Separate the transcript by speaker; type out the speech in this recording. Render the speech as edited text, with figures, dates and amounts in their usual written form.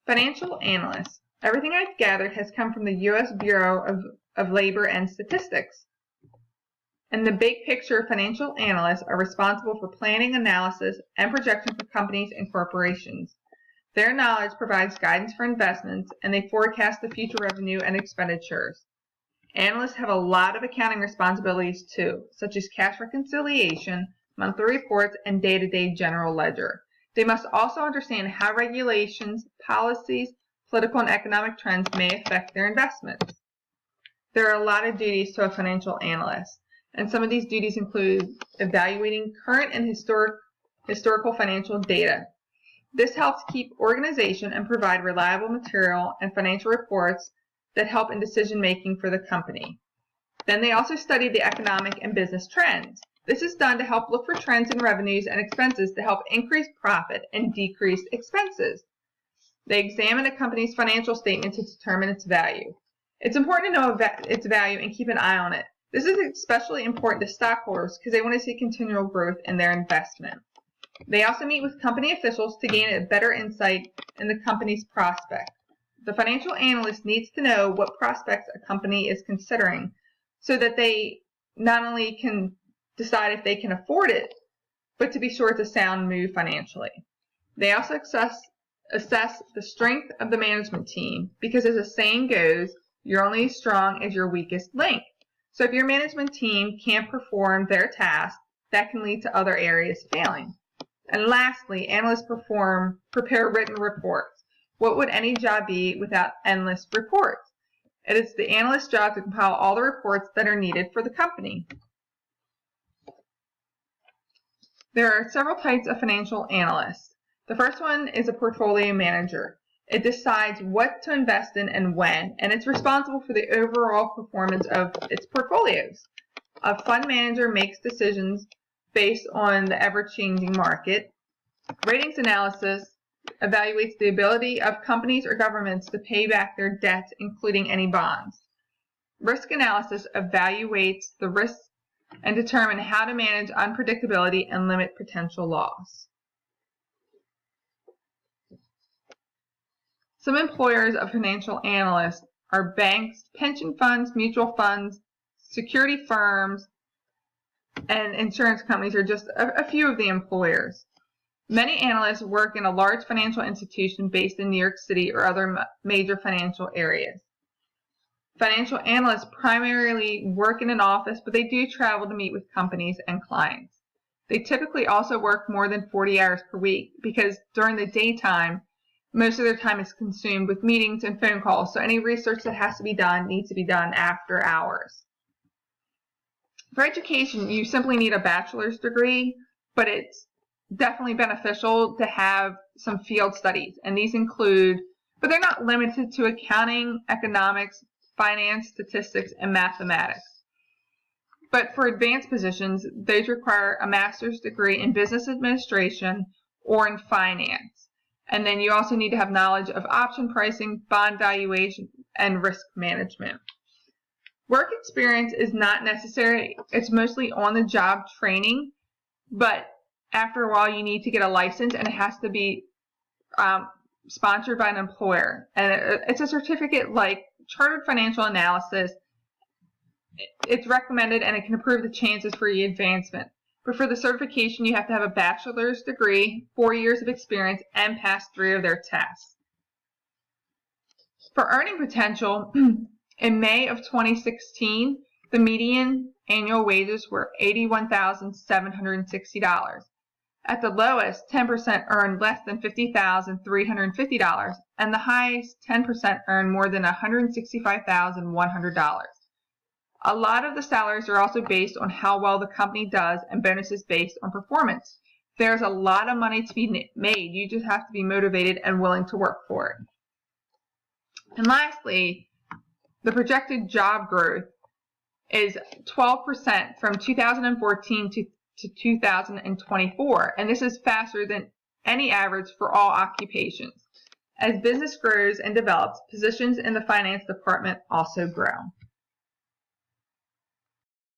Speaker 1: Financial Analysts. Everything I've gathered has come from the U.S. Bureau of Labor and Statistics. In the big picture, financial analysts are responsible for planning, analysis, and projection for companies and corporations. Their knowledge provides guidance for investments, and they forecast the future revenue and expenditures. Analysts have a lot of accounting responsibilities too, such as cash reconciliation, monthly reports, and day-to-day general ledger. They must also understand how regulations, policies, political and economic trends may affect their investments. There are a lot of duties to a financial analyst, and some of these duties include evaluating current and historical financial data. This helps keep organization and provide reliable material and financial reports that help in decision making for the company. Then they also study the economic and business trends. This is done to help look for trends in revenues and expenses to help increase profit and decrease expenses. They examine a company's financial statement to determine its value. It's important to know its value and keep an eye on it. This is especially important to stockholders because they want to see continual growth in their investment. They also meet with company officials to gain a better insight in the company's prospect. The financial analyst needs to know what prospects a company is considering so that they not only can decide if they can afford it, but to be sure it's a sound move financially. They also assess the strength of the management team because, as the saying goes, you're only as strong as your weakest link. So if your management team can't perform their task, that can lead to other areas failing. And lastly, analysts prepare written reports. What would any job be without endless reports? It is the analyst's job to compile all the reports that are needed for the company. There are several types of financial analysts. The first one is a portfolio manager. It decides what to invest in and when, and it's responsible for the overall performance of its portfolios. A fund manager makes decisions based on the ever-changing market. Ratings analysis evaluates the ability of companies or governments to pay back their debts, including any bonds. Risk analysis evaluates the risks and determine how to manage unpredictability and limit potential loss. Some employers of financial analysts are banks, pension funds, mutual funds, security firms, and insurance companies are just a few of the employers. Many analysts work in a large financial institution based in New York City or other major financial areas. Financial analysts primarily work in an office, but they do travel to meet with companies and clients. They typically also work more than 40 hours per week because during the daytime, most of their time is consumed with meetings and phone calls, so any research that has to be done needs to be done after hours. For education, you simply need a bachelor's degree, but it's definitely beneficial to have some field studies, and these include, but they're not limited to accounting, economics, finance, statistics, and mathematics. But for advanced positions, those require a master's degree in business administration or in finance. And then you also need to have knowledge of option pricing, bond valuation, and risk management. Work experience is not necessary. It's mostly on-the-job training, but after a while you need to get a license, and it has to be sponsored by an employer. And it's a certificate like Chartered Financial Analysis. It's recommended, and it can improve the chances for your advancement. But for the certification, you have to have a bachelor's degree, 4 years of experience, and pass 3 of their tests. For earning potential, in May of 2016, the median annual wages were $81,760. At the lowest, 10% earned less than $50,350, and the highest, 10% earned more than $165,100. A lot of the salaries are also based on how well the company does, and bonuses based on performance. There's a lot of money to be made. You just have to be motivated and willing to work for it. And lastly, the projected job growth is 12% from 2014 to 2024, and this is faster than any average for all occupations. As business grows and develops, positions in the finance department also grow.